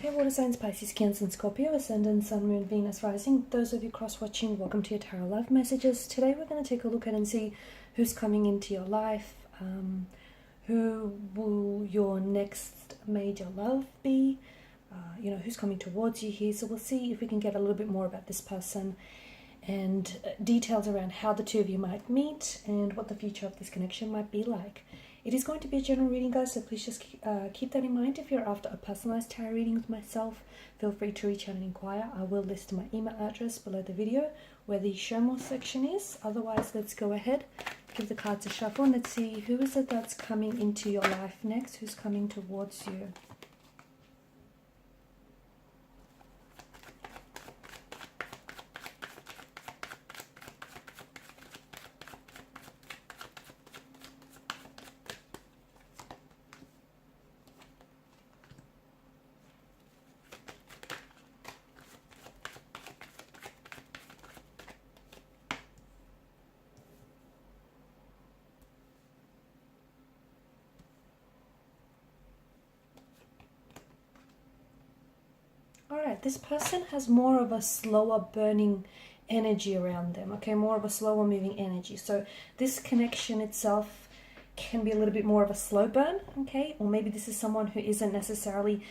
Hey water signs, Pisces, Cancer and Scorpio, Ascendant, Sun, Moon, Venus, Rising. Those of you cross-watching, welcome to your Tarot Love Messages. Today we're going to take a look at and see who's coming into your life, who will your next major love be, who's coming towards you here. So we'll see if we can get a little bit more about this person and details around how the two of you might meet and what the future of this connection might be like. It is going to be a general reading, guys, so please just keep that in mind. If you're after a personalized tarot reading with myself, feel free to reach out and inquire. I will list my email address below the video where the show more section is. Otherwise, let's go ahead, give the cards a shuffle, and let's see who is it that's coming into your life next, who's coming towards you. Alright, this person has more of a slower burning energy around them, okay? More of a slower moving energy. So this connection itself can be a little bit more of a slow burn, okay? Or maybe this is someone who isn't necessarily...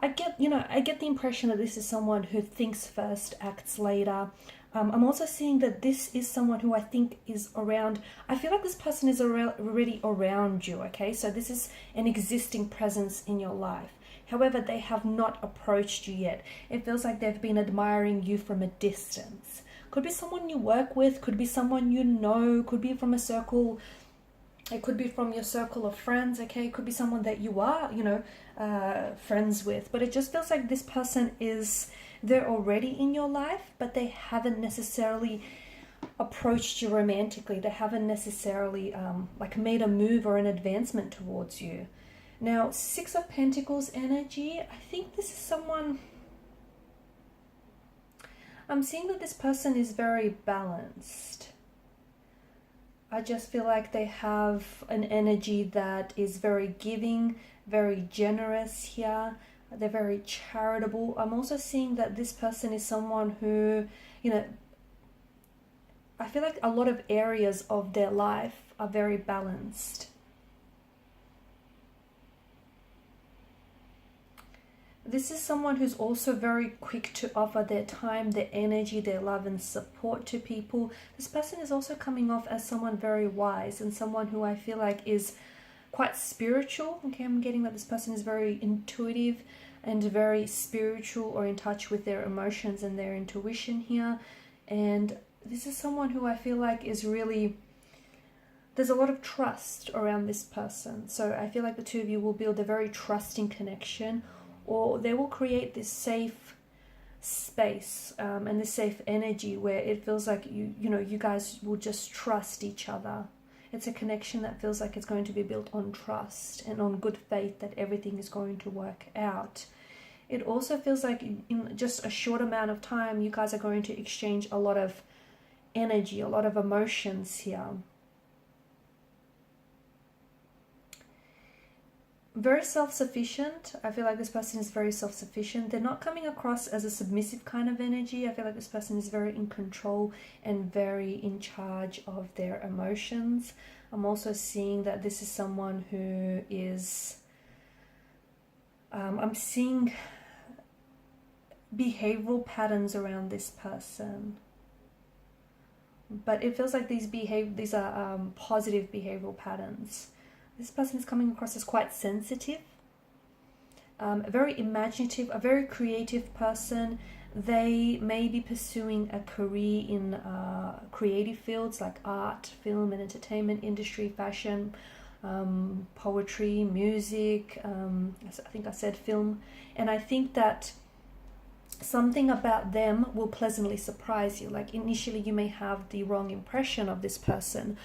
I get the impression that this is someone who thinks first, acts later. I'm also seeing that this is someone who I think is around... I feel like this person is already around you, okay? So this is an existing presence in your life. However, they have not approached you yet. It feels like they've been admiring you from a distance. Could be someone you work with, could be someone you know, could be from a circle, it could be from your circle of friends, okay? It could be someone that you are, friends with. But it just feels like this person they're already in your life, but they haven't necessarily approached you romantically. They haven't necessarily made a move or an advancement towards you. Now, Six of Pentacles energy, I think this is someone... I'm seeing that this person is very balanced. I just feel like they have an energy that is very giving, very generous here. They're very charitable. I'm also seeing that this person is someone who, I feel like a lot of areas of their life are very balanced. This is someone who's also very quick to offer their time, their energy, their love and support to people. This person is also coming off as someone very wise and someone who I feel like is quite spiritual. Okay, I'm getting that this person is very intuitive and very spiritual or in touch with their emotions and their intuition here. And this is someone who I feel like is really... There's a lot of trust around this person. So I feel like the two of you will build a very trusting connection, or they will create this safe space and this safe energy where it feels like you guys will just trust each other. It's a connection that feels like it's going to be built on trust and on good faith that everything is going to work out. It also feels like in just a short amount of time, you guys are going to exchange a lot of energy, a lot of emotions here. Very self-sufficient. I feel like this person is very self-sufficient. They're not coming across as a submissive kind of energy. I feel like this person is very in control and very in charge of their emotions. I'm also seeing that this is someone who is... I'm seeing behavioral patterns around this person. But it feels like these are positive behavioral patterns. This person is coming across as quite sensitive, very imaginative, a very creative person. They may be pursuing a career in creative fields like art, film and entertainment industry, fashion, poetry, music, I think I said film. And I think that something about them will pleasantly surprise you. Like initially you may have the wrong impression of this person,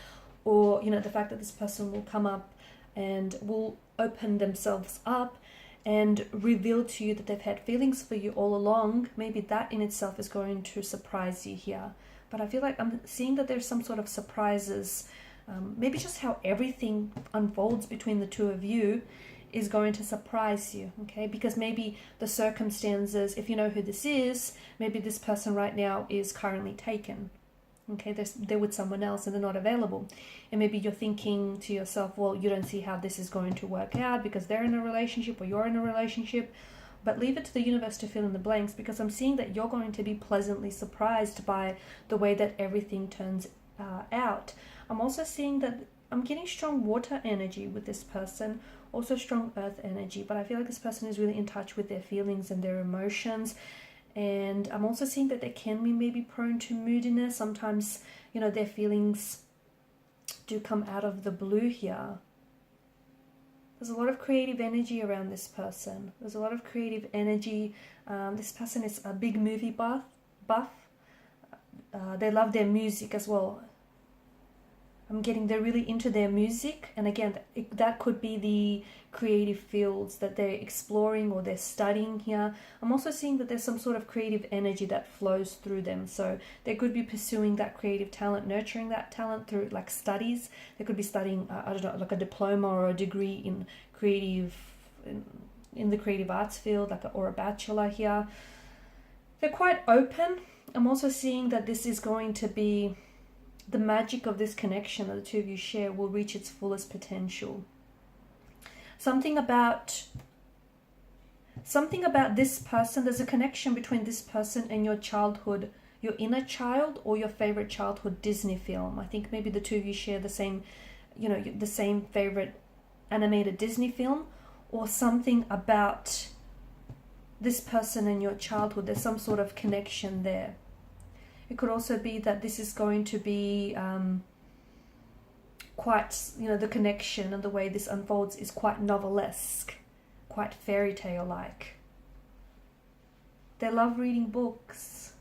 or the fact that this person will come up and will open themselves up and reveal to you that they've had feelings for you all along. Maybe that in itself is going to surprise you here. But I feel like I'm seeing that there's some sort of surprises, maybe just how everything unfolds between the two of you is going to surprise you, okay? Because maybe the circumstances, if you know who this is, maybe this person right now is currently taken, okay? They're with someone else and they're not available. And maybe you're thinking to yourself, well, you don't see how this is going to work out because they're in a relationship or you're in a relationship. But leave it to the universe to fill in the blanks, because I'm seeing that you're going to be pleasantly surprised by the way that everything turns out. I'm also seeing that I'm getting strong water energy with this person, also strong earth energy, but I feel like this person is really in touch with their feelings and their emotions. And I'm also seeing that they can be maybe prone to moodiness. Sometimes, you know, their feelings do come out of the blue here. There's a lot of creative energy around this person. There's a lot of creative energy. This person is a big movie buff. They love their music as well. I'm getting they're really into their music, and again, that could be the creative fields that they're exploring or they're studying here. I'm also seeing that there's some sort of creative energy that flows through them, so they could be pursuing that creative talent, nurturing that talent through like studies. They could be studying I don't know, like a diploma or a degree in creative in the creative arts field, or a bachelor here. They're quite open. I'm also seeing that this is going to be the magic of this connection that the two of you share will reach its fullest potential. Something about this person, there's a connection between this person and your childhood, your inner child, or your favorite childhood Disney film. I think maybe the two of you share the same, you know, the same favorite animated Disney film, or something about this person and your childhood. There's some sort of connection there. It could also be that this is going to be quite, you know, the connection and the way this unfolds is quite novelesque, quite fairy tale-like. They love reading books.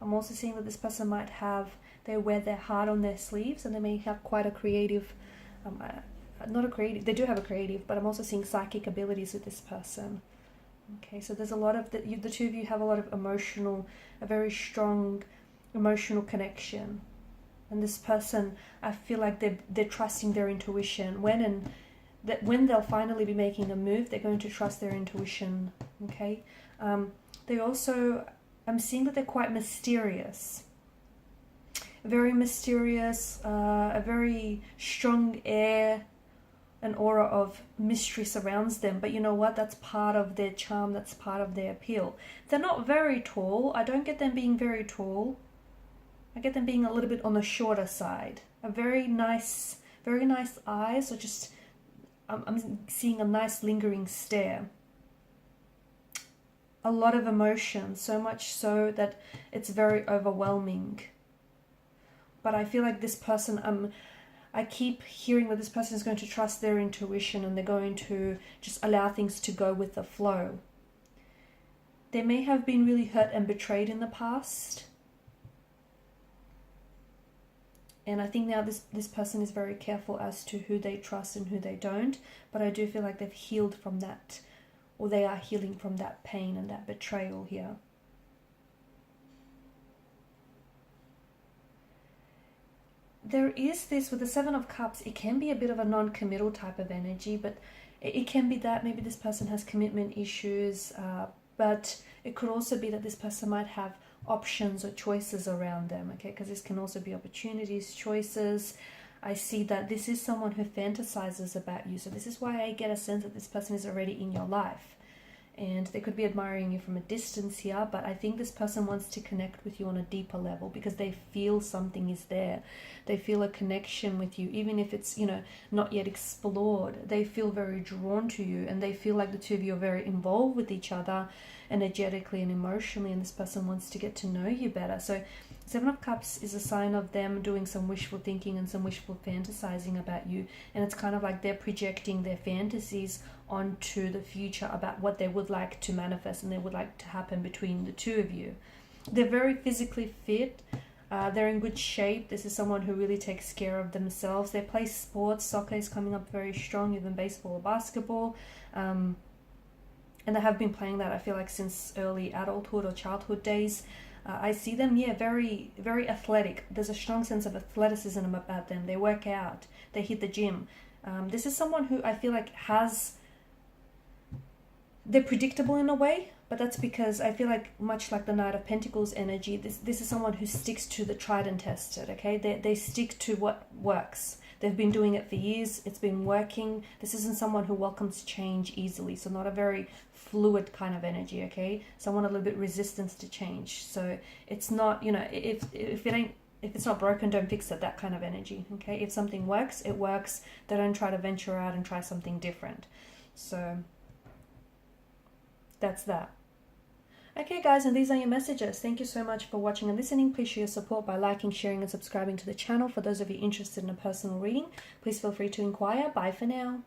I'm also seeing that this person might have, they wear their heart on their sleeves, and they may have quite a creative, they do have a creative, but I'm also seeing psychic abilities with this person. Okay, so there's a lot of, the two of you have a lot of a very strong emotional connection. And this person, I feel like they're trusting their intuition. When they'll finally be making a move, they're going to trust their intuition. Okay, they also, I'm seeing that they're quite mysterious, very mysterious, a very strong air, an aura of mystery surrounds them. But you know what? That's part of their charm. That's part of their appeal. They're not very tall. I don't get them being very tall. I get them being a little bit on the shorter side. A very nice eyes, or just, I'm seeing a nice lingering stare. A lot of emotion, so much so that it's very overwhelming. But I feel like this person, I keep hearing that this person is going to trust their intuition, and they're going to just allow things to go with the flow. They may have been really hurt and betrayed in the past. And I think now this person is very careful as to who they trust and who they don't. But I do feel like they've healed from that, or they are healing from that pain and that betrayal here. There is this, with the Seven of Cups, it can be a bit of a non-committal type of energy, but it can be that maybe this person has commitment issues, but it could also be that this person might have options or choices around them, okay, because this can also be opportunities, choices. I see that this is someone who fantasizes about you, so this is why I get a sense that this person is already in your life, and they could be admiring you from a distance here, but I think this person wants to connect with you on a deeper level because they feel something is there. They feel a connection with you, even if it's, you know, not yet explored. They feel very drawn to you, and they feel like the two of you are very involved with each other energetically and emotionally, and this person wants to get to know you better. So Seven of Cups is a sign of them doing some wishful thinking and some wishful fantasizing about you, and it's kind of like they're projecting their fantasies onto the future about what they would like to manifest and they would like to happen between the two of you. They're very physically fit. They're in good shape. This is someone who really takes care of themselves. They play sports. Soccer is coming up very strong, even baseball or basketball. And they have been playing that, I feel like, since early adulthood or childhood days. I see them, very, very athletic. There's a strong sense of athleticism about them. They work out. They hit the gym. This is someone who I feel like has they're predictable in a way, but that's because I feel like, much like the Knight of Pentacles energy, this is someone who sticks to the tried and tested, okay? They stick to what works. They've been doing it for years. It's been working. This isn't someone who welcomes change easily, so not a very fluid kind of energy, okay? Someone a little bit resistant to change. So it's not, you know, if it's not broken, don't fix it, that kind of energy, okay? If something works, it works. They don't try to venture out and try something different. So that's that. Okay guys, and these are your messages. Thank you so much for watching and listening. Please show your support by liking, sharing and subscribing to the channel. For those of you interested in a personal reading, please feel free to inquire. Bye for now.